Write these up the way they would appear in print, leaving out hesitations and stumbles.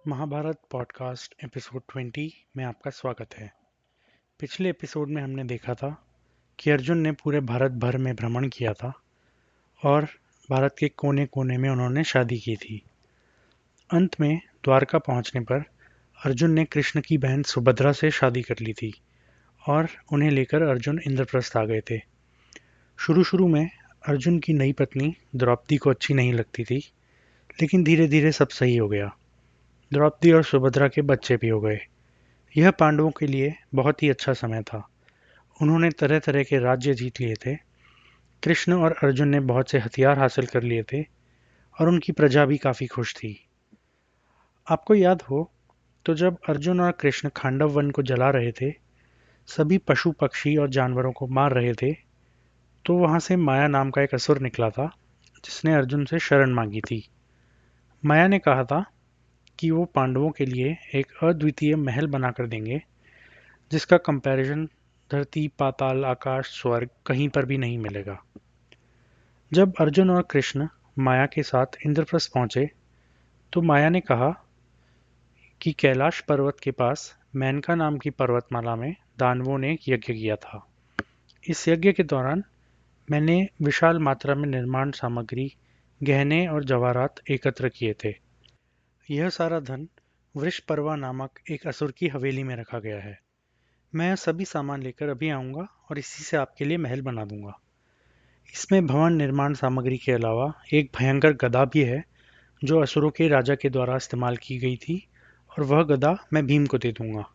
Mahabharat podcast episode 20 में आपका स्वागत है। पिछले एपिसोड में हमने देखा था कि अर्जुन ने पूरे भारत भर में भ्रमण किया था और भारत के कोने-कोने में उन्होंने शादी की थी। अंत में द्वारका पहुंचने पर अर्जुन ने कृष्ण की बहन सुभद्रा से शादी कर ली थी और उन्हें लेकर अर्जुन इंद्रप्रस्थ आ गए थे। शुरू-शुरू में अर्जुन की नई पत्नी द्रौपदी को अच्छी नहीं लगती थी, लेकिन धीरे-धीरे सब सही हो गया। द्रौपदी और सुभद्रा के बच्चे भी हो गए। यह पांडवों के लिए बहुत ही अच्छा समय था। उन्होंने तरह तरह के राज्य जीत लिए थे। कृष्ण और अर्जुन ने बहुत से हथियार हासिल कर लिए थे और उनकी प्रजा भी काफी खुश थी। आपको याद हो तो जब अर्जुन और कृष्ण खांडव वन को जला रहे थे, सभी पशु पक्षी और जानवरों को मार रहे थे, तो वहां से माया नाम का एक असुर निकला था जिसने अर्जुन से शरण मांगी थी। माया ने कहा था कि वो पांडवों के लिए एक अद्वितीय महल बनाकर देंगे जिसका कंपैरिजन धरती, पाताल, आकाश, स्वर्ग कहीं पर भी नहीं मिलेगा। जब अर्जुन और कृष्ण माया के साथ इंद्रप्रस्थ पहुंचे तो माया ने कहा कि कैलाश पर्वत के पास मेनका नाम की पर्वतमाला में दानवों ने एक यज्ञ किया था। इस यज्ञ के दौरान मैंने विशाल मात्रा में निर्माण सामग्री, गहने और जवाहरात एकत्र किए थे। यह सारा धन वृषपर्वा नामक एक असुर की हवेली में रखा गया है। मैं यह सभी सामान लेकर अभी आऊंगा और इसी से आपके लिए महल बना दूंगा। इसमें भवन निर्माण सामग्री के अलावा एक भयंकर गदा भी है जो असुरों के राजा के द्वारा इस्तेमाल की गई थी और वह गदा मैं भीम को दे दूंगा।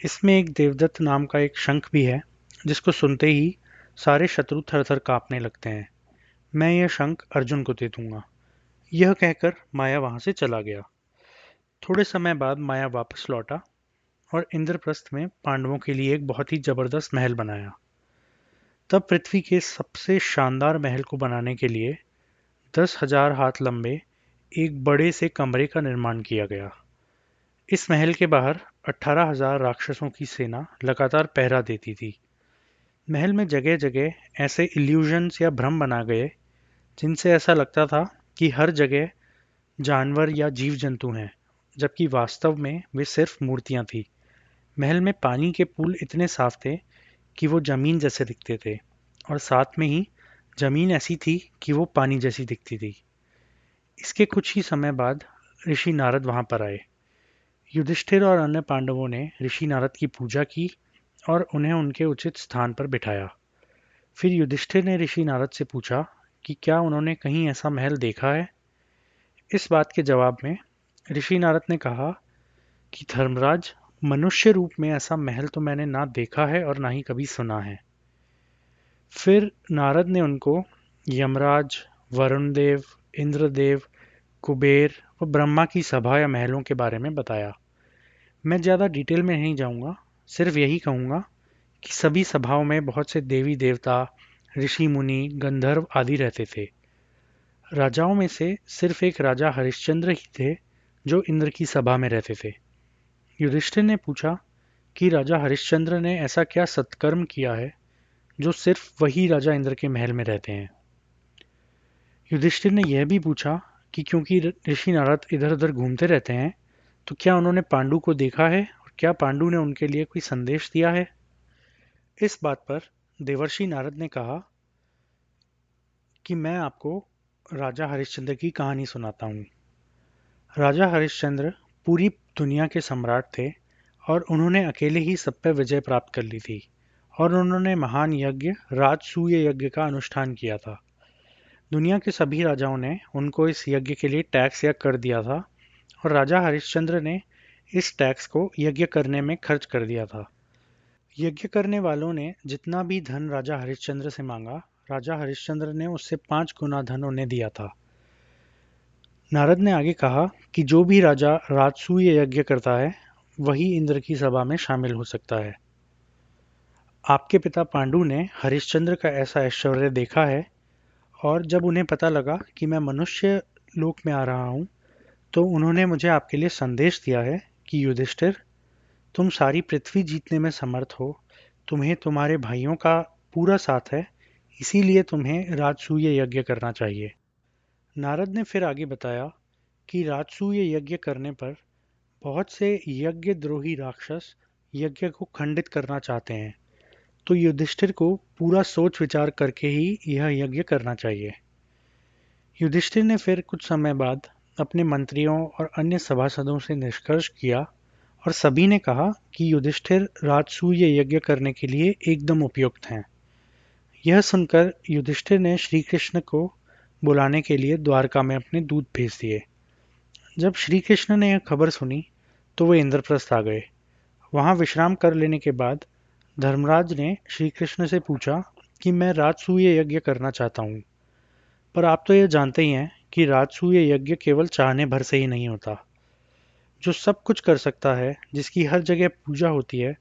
इसमें एक देवदत्त नाम का एक शंख भी है जिसको सुनते ही सारे शत्रु थर थर कांपने लगते हैं। मैं यह शंख अर्जुन को दे दूंगा। यह कहकर माया वहां से चला गया। थोड़े समय बाद माया वापस लौटा और इंद्रप्रस्थ में पांडवों के लिए एक बहुत ही जबरदस्त महल बनाया। तब पृथ्वी के सबसे शानदार महल को बनाने के लिए 10,000 हाथ लंबे एक बड़े से कमरे का निर्माण किया गया। इस महल के बाहर 18,000 राक्षसों की सेना लगातार पहरा देती थी। महल में जगह जगह ऐसे इल्यूजन्स या भ्रम बना गए जिनसे ऐसा लगता था कि हर जगह जानवर या जीव जंतु हैं, जबकि वास्तव में वे सिर्फ मूर्तियां थी। महल में पानी के पूल इतने साफ थे कि वो जमीन जैसे दिखते थे और साथ में ही जमीन ऐसी थी कि वो पानी जैसी दिखती थी। इसके कुछ ही समय बाद ऋषि नारद वहां पर आए। युधिष्ठिर और अन्य पांडवों ने ऋषि नारद की पूजा की और उन्हें उनके उचित स्थान पर बिठाया। फिर युधिष्ठिर ने ऋषि नारद से पूछा कि क्या उन्होंने कहीं ऐसा महल देखा है। इस बात के जवाब में ऋषि नारद ने कहा कि धर्मराज, मनुष्य रूप में ऐसा महल तो मैंने ना देखा है और ना ही कभी सुना है। फिर नारद ने उनको यमराज, वरुण देव, इंद्रदेव, कुबेर व ब्रह्मा की सभा या महलों के बारे में बताया। मैं ज़्यादा डिटेल में नहीं जाऊंगा, सिर्फ यही कहूंगा कि सभी सभाओं में बहुत से देवी देवता, ऋषि मुनि, गंधर्व आदि रहते थे। राजाओं में से सिर्फ एक राजा हरिश्चंद्र ही थे जो इंद्र की सभा में रहते थे। युधिष्ठिर ने पूछा कि राजा हरिश्चंद्र ने ऐसा क्या सत्कर्म किया है जो सिर्फ वही राजा इंद्र के महल में रहते हैं। युधिष्ठिर ने यह भी पूछा कि क्योंकि ऋषि नारद इधर उधर घूमते रहते हैं, तो क्या उन्होंने पांडु को देखा है और क्या पांडु ने उनके लिए कोई संदेश दिया है। इस बात पर देवर्षि नारद ने कहा कि मैं आपको राजा हरिश्चंद्र की कहानी सुनाता हूँ। राजा हरिश्चंद्र पूरी दुनिया के सम्राट थे और उन्होंने अकेले ही सब पर विजय प्राप्त कर ली थी और उन्होंने महान यज्ञ राजसूय यज्ञ का अनुष्ठान किया था। दुनिया के सभी राजाओं ने उनको इस यज्ञ के लिए टैक्स या कर दिया था और राजा हरिश्चंद्र ने इस टैक्स को यज्ञ करने में खर्च कर दिया था। यज्ञ करने वालों ने जितना भी धन राजा हरिश्चंद्र से मांगा, राजा हरिश्चंद्र ने उससे 5 गुना धन उन्हें दिया था। नारद ने आगे कहा कि जो भी राजा राजसूय यज्ञ करता है वही इंद्र की सभा में शामिल हो सकता है। आपके पिता पांडु ने हरिश्चंद्र का ऐसा ऐश्वर्य देखा है और जब उन्हें पता लगा कि मैं मनुष्य लोक में आ रहा हूँ, तो उन्होंने मुझे आपके लिए संदेश दिया है कि युधिष्ठिर, तुम सारी पृथ्वी जीतने में समर्थ हो, तुम्हें तुम्हारे भाइयों का पूरा साथ है, इसीलिए तुम्हें राजसूय यज्ञ करना चाहिए। नारद ने फिर आगे बताया कि राजसूय यज्ञ करने पर बहुत से यज्ञद्रोही राक्षस यज्ञ को खंडित करना चाहते हैं, तो युधिष्ठिर को पूरा सोच विचार करके ही यह यज्ञ करना चाहिए। युधिष्ठिर ने फिर कुछ समय बाद अपने मंत्रियों और अन्य सभासदों से निष्कर्ष किया और सभी ने कहा कि युधिष्ठिर राजसूय यज्ञ करने के लिए एकदम उपयुक्त हैं। यह सुनकर युधिष्ठिर ने श्री कृष्ण को बुलाने के लिए द्वारका में अपने दूत भेज दिए। जब श्री कृष्ण ने यह खबर सुनी तो वे इंद्रप्रस्थ आ गए। वहां विश्राम कर लेने के बाद धर्मराज ने श्री कृष्ण से पूछा कि मैं राजसूय यज्ञ करना चाहता हूँ, पर आप तो यह जानते ही हैं कि राजसूय यज्ञ केवल चाहने भर से ही नहीं होता। जो सब कुछ कर सकता है, जिसकी हर जगह पूजा होती है,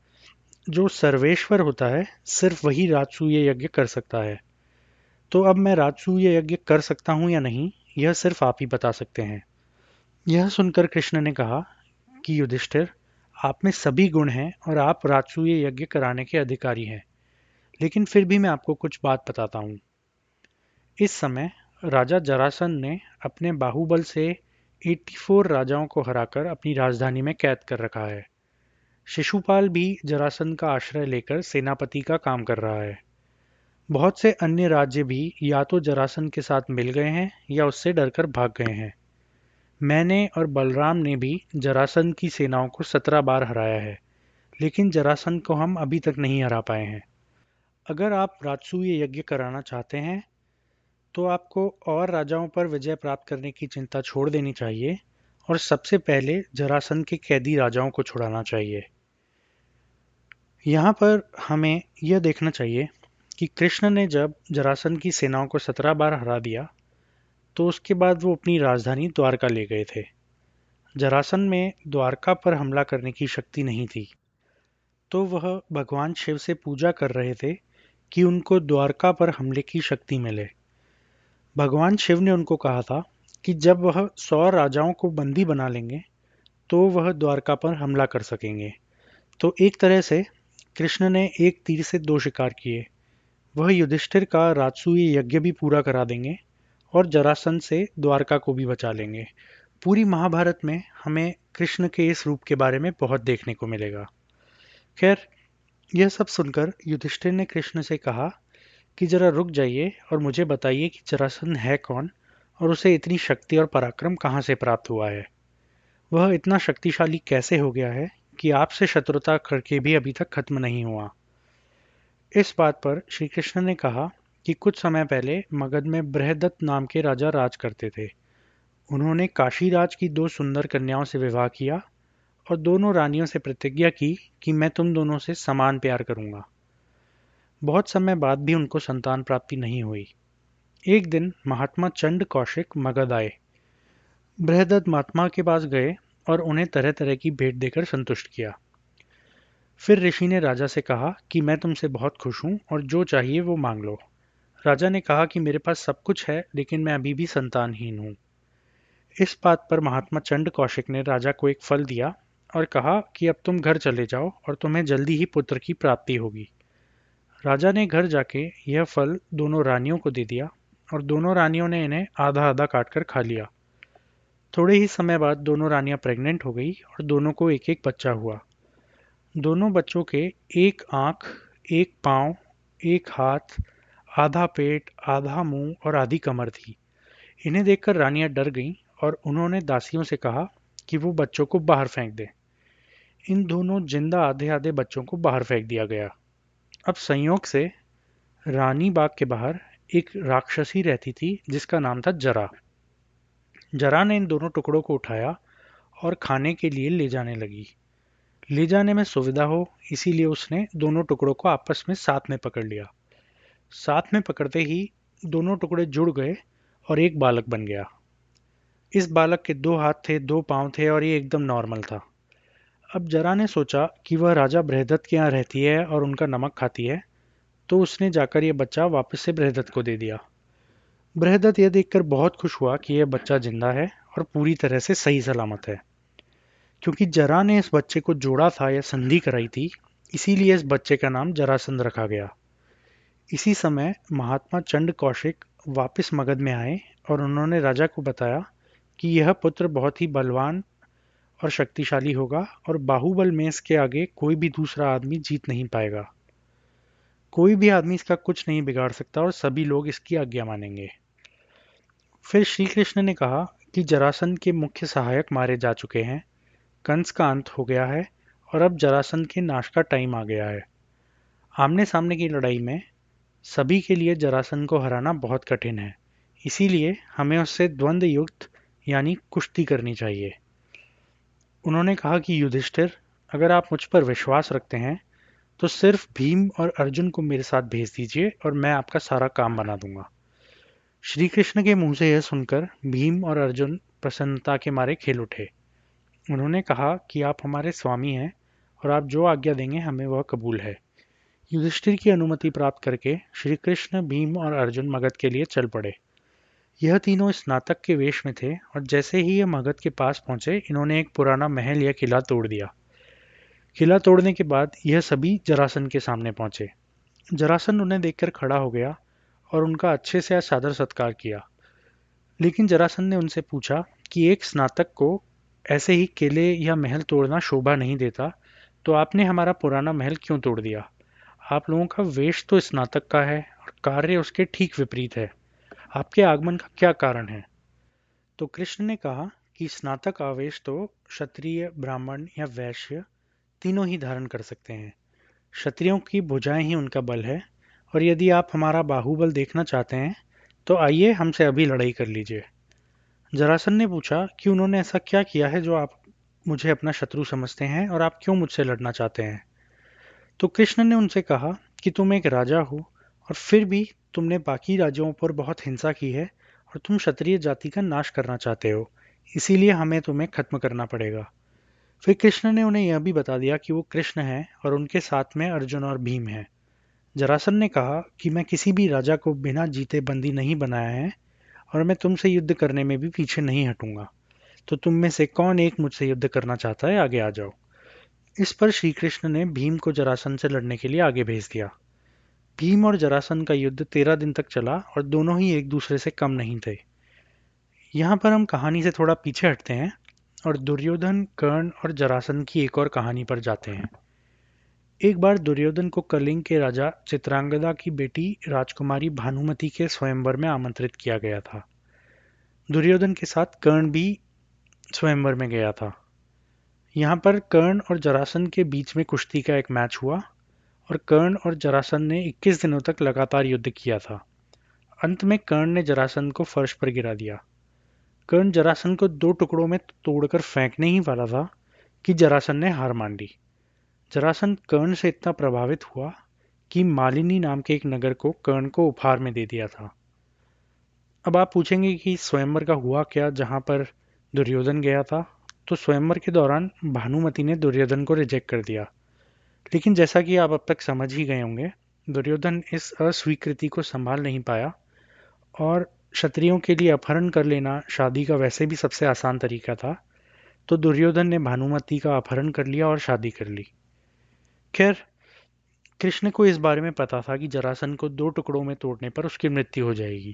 जो सर्वेश्वर होता है, सिर्फ वही राजसूय यज्ञ कर सकता है। तो अब मैं राजसूय यज्ञ कर सकता हूँ या नहीं, यह सिर्फ आप ही बता सकते हैं। यह सुनकर कृष्ण ने कहा कि युधिष्ठिर, आप में सभी गुण हैं और आप राजसूय यज्ञ कराने के अधिकारी हैं, लेकिन फिर भी मैं आपको कुछ बात बताता हूँ। इस समय राजा जरासंध ने अपने बाहुबल से 84 राजाओं को हराकर अपनी राजधानी में कैद कर रखा है। शिशुपाल भी जरासंध का आश्रय लेकर सेनापति का काम कर रहा है। बहुत से अन्य राज्य भी या तो जरासंध के साथ मिल गए हैं या उससे डरकर भाग गए हैं। मैंने और बलराम ने भी जरासंध की सेनाओं को 17 बार हराया है, लेकिन जरासंध को हम अभी तक नहीं हरा पाए हैं। अगर आप राजसूय यज्ञ कराना चाहते हैं तो आपको और राजाओं पर विजय प्राप्त करने की चिंता छोड़ देनी चाहिए और सबसे पहले जरासंध के कैदी राजाओं को छुड़ाना चाहिए। यहाँ पर हमें यह देखना चाहिए कि कृष्ण ने जब जरासंध की सेनाओं को 17 बार हरा दिया तो उसके बाद वो अपनी राजधानी द्वारका ले गए थे। जरासंध में द्वारका पर हमला करने की शक्ति नहीं थी, तो वह भगवान शिव से पूजा कर रहे थे कि उनको द्वारका पर हमले की शक्ति मिले। भगवान शिव ने उनको कहा था कि जब वह 100 राजाओं को बंदी बना लेंगे तो वह द्वारका पर हमला कर सकेंगे। तो एक तरह से कृष्ण ने एक तीर से दो शिकार किए। वह युधिष्ठिर का राजसूय यज्ञ भी पूरा करा देंगे और जरासंध से द्वारका को भी बचा लेंगे। पूरी महाभारत में हमें कृष्ण के इस रूप के बारे में बहुत देखने को मिलेगा। खैर, यह सब सुनकर युधिष्ठिर ने कृष्ण से कहा कि जरा रुक जाइए और मुझे बताइए कि जरासंध है कौन और उसे इतनी शक्ति और पराक्रम कहाँ से प्राप्त हुआ है। वह इतना शक्तिशाली कैसे हो गया है कि आपसे शत्रुता करके भी अभी तक खत्म नहीं हुआ। इस बात पर श्री कृष्ण ने कहा कि कुछ समय पहले मगध में बृहदत्त नाम के राजा राज करते थे। उन्होंने काशीराज की दो सुंदर कन्याओं से विवाह किया और दोनों रानियों से प्रतिज्ञा की कि मैं तुम दोनों से समान प्यार करूंगा। बहुत समय बाद भी उनको संतान प्राप्ति नहीं हुई। एक दिन महात्मा चंड कौशिक मगध आए। बृहदत्त महात्मा के पास गए और उन्हें तरह तरह की भेंट देकर संतुष्ट किया। फिर ऋषि ने राजा से कहा कि मैं तुमसे बहुत खुश हूँ और जो चाहिए वो मांग लो। राजा ने कहा कि मेरे पास सब कुछ है, लेकिन मैं अभी भी संतानहीन हूँ। इस बात पर महात्मा चंड कौशिक ने राजा को एक फल दिया और कहा कि अब तुम घर चले जाओ और तुम्हें जल्दी ही पुत्र की प्राप्ति होगी। राजा ने घर जाके यह फल दोनों रानियों को दे दिया और दोनों रानियों ने इन्हें आधा आधा काट कर खा लिया। थोड़े ही समय बाद दोनों रानियां प्रेग्नेंट हो गई और दोनों को एक एक बच्चा हुआ। दोनों बच्चों के एक आंख, एक पाँव, एक हाथ, आधा पेट, आधा मुंह और आधी कमर थी। इन्हें देखकर रानियां डर गईं और उन्होंने दासियों से कहा कि वो बच्चों को बाहर फेंक दें। इन दोनों जिंदा आधे आधे बच्चों को बाहर फेंक दिया गया। अब संयोग से रानी बाग के बाहर एक राक्षसी रहती थी जिसका नाम था जरा। जरा ने इन दोनों टुकड़ों को उठाया और खाने के लिए ले जाने लगी। ले जाने में सुविधा हो इसीलिए उसने दोनों टुकड़ों को आपस में साथ में पकड़ लिया। साथ में पकड़ते ही दोनों टुकड़े जुड़ गए और एक बालक बन गया। इस बालक के दो हाथ थे, दो पांव थे और ये एकदम नॉर्मल था। अब जरा ने सोचा कि वह राजा बृहदत्त के यहाँ रहती है और उनका नमक खाती है, तो उसने जाकर यह बच्चा वापस से बृहदत्त को दे दिया। बृहदत्त यह देखकर बहुत खुश हुआ कि यह बच्चा जिंदा है और पूरी तरह से सही सलामत है। क्योंकि जरा ने इस बच्चे को जोड़ा था या संधि कराई थी, इसीलिए इस बच्चे का नाम जरासंध रखा गया। इसी समय महात्मा चंड कौशिक वापस मगध में आए और उन्होंने राजा को बताया कि यह पुत्र बहुत ही बलवान और शक्तिशाली होगा और बाहुबल में इसके आगे कोई भी दूसरा आदमी जीत नहीं पाएगा। कोई भी आदमी इसका कुछ नहीं बिगाड़ सकता और सभी लोग इसकी आज्ञा मानेंगे। फिर श्री कृष्ण ने कहा कि जरासंध के मुख्य सहायक मारे जा चुके हैं, कंस का अंत हो गया है और अब जरासंध के नाश का टाइम आ गया है। आमने सामने की लड़ाई में सभी के लिए जरासंध को हराना बहुत कठिन है, इसीलिए हमें उससे द्वंद्व युद्ध यानी कुश्ती करनी चाहिए। उन्होंने कहा कि युधिष्ठिर, अगर आप मुझ पर विश्वास रखते हैं तो सिर्फ भीम और अर्जुन को मेरे साथ भेज दीजिए और मैं आपका सारा काम बना दूंगा। श्री कृष्ण के मुंह से यह सुनकर भीम और अर्जुन प्रसन्नता के मारे खेल उठे। उन्होंने कहा कि आप हमारे स्वामी हैं और आप जो आज्ञा देंगे हमें वह कबूल है। युधिष्ठिर की अनुमति प्राप्त करके श्री कृष्ण, भीम और अर्जुन मगध के लिए चल पड़े। यह तीनों स्नातक के वेश में थे और जैसे ही ये मगध के पास पहुंचे, इन्होंने एक पुराना महल या किला तोड़ दिया। किला तोड़ने के बाद यह सभी जरासंध के सामने पहुंचे। जरासंध उन्हें देखकर खड़ा हो गया और उनका अच्छे से सादर सत्कार किया। लेकिन जरासंध ने उनसे पूछा कि एक स्नातक को ऐसे ही किले या महल तोड़ना शोभा नहीं देता, तो आपने हमारा पुराना महल क्यों तोड़ दिया? आप लोगों का वेश तो स्नातक का है और कार्य उसके ठीक विपरीत है। आपके आगमन का क्या कारण है? तो कृष्ण ने कहा कि स्नातक आवेश तो क्षत्रिय, ब्राह्मण या वैश्य तीनों ही धारण कर सकते हैं। क्षत्रियों की भुजाएं ही उनका बल है, और यदि आप हमारा बाहुबल देखना चाहते हैं तो आइए हमसे अभी लड़ाई कर लीजिए। जरासंध ने पूछा कि उन्होंने ऐसा क्या किया है जो आप मुझे अपना शत्रु समझते हैं और आप क्यों मुझसे लड़ना चाहते हैं? तो कृष्ण ने उनसे कहा कि तुम एक राजा हो और फिर भी तुमने बाकी राज्यों पर बहुत हिंसा की है और तुम क्षत्रिय जाति का नाश करना चाहते हो, इसीलिए हमें तुम्हें खत्म करना पड़ेगा। फिर कृष्ण ने उन्हें यह भी बता दिया कि वो कृष्ण हैं और उनके साथ में अर्जुन और भीम हैं। जरासंध ने कहा कि मैं किसी भी राजा को बिना जीते बंदी नहीं बनाया है और मैं तुमसे युद्ध करने में भी पीछे नहीं हटूंगा। तो तुम में से कौन एक मुझसे युद्ध करना चाहता है, आगे आ जाओ। इस पर श्री कृष्ण ने भीम को जरासंध से लड़ने के लिए आगे भेज दिया। भीम और जरासंध का युद्ध 13 दिन तक चला और दोनों ही एक दूसरे से कम नहीं थे। यहाँ पर हम कहानी से थोड़ा पीछे हटते हैं और दुर्योधन, कर्ण और जरासंध की एक और कहानी पर जाते हैं। एक बार दुर्योधन को कलिंग के राजा चित्रांगदा की बेटी राजकुमारी भानुमति के स्वयंवर में आमंत्रित किया गया था। दुर्योधन के साथ कर्ण भी स्वयंवर में गया था। यहाँ पर कर्ण और जरासंध के बीच में कुश्ती का एक मैच हुआ और कर्ण और जरासंध ने 21 दिनों तक लगातार युद्ध किया था। अंत में कर्ण ने जरासंध को फर्श पर गिरा दिया। कर्ण जरासंध को 2 टुकड़ों में तोड़कर फेंकने ही वाला था कि जरासंध ने हार मान ली। जरासंध कर्ण से इतना प्रभावित हुआ कि मालिनी नाम के एक नगर को कर्ण को उपहार में दे दिया था। अब आप पूछेंगे कि स्वयंवर का हुआ क्या जहां पर दुर्योधन गया था? तो स्वयंवर के दौरान भानुमति ने दुर्योधन को रिजेक्ट कर दिया। लेकिन जैसा कि आप अब तक समझ ही गए होंगे, दुर्योधन इस अस्वीकृति को संभाल नहीं पाया और क्षत्रियों के लिए अपहरण कर लेना शादी का वैसे भी सबसे आसान तरीका था, तो दुर्योधन ने भानुमति का अपहरण कर लिया और शादी कर ली। खैर, कृष्ण को इस बारे में पता था कि जरासंध को 2 टुकड़ों में तोड़ने पर उसकी मृत्यु हो जाएगी।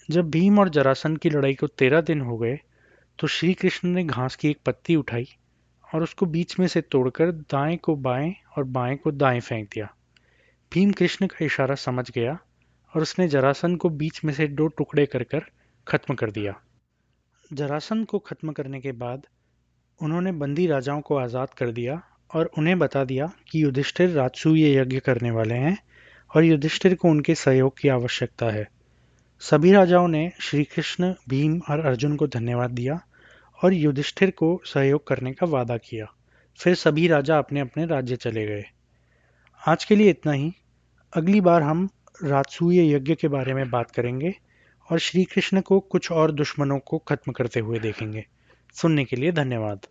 जब भीम और जरासंध की लड़ाई को 13 दिन हो गए, तो श्री कृष्ण ने घास की एक पत्ती उठाई और उसको बीच में से तोड़कर दाएं को बाएं और बाएं को दाएं फेंक दिया। भीम कृष्ण का इशारा समझ गया और उसने जरासंध को बीच में से 2 टुकड़े कर कर खत्म कर दिया। जरासंध को खत्म करने के बाद उन्होंने बंदी राजाओं को आज़ाद कर दिया और उन्हें बता दिया कि युधिष्ठिर राजसूय यज्ञ करने वाले हैं और युधिष्ठिर को उनके सहयोग की आवश्यकता है। सभी राजाओं ने श्री कृष्ण, भीम और अर्जुन को धन्यवाद दिया और युधिष्ठिर को सहयोग करने का वादा किया। फिर सभी राजा अपने अपने राज्य चले गए। आज के लिए इतना ही। अगली बार हम राजसूय यज्ञ के बारे में बात करेंगे और श्री कृष्ण को कुछ और दुश्मनों को खत्म करते हुए देखेंगे। सुनने के लिए धन्यवाद।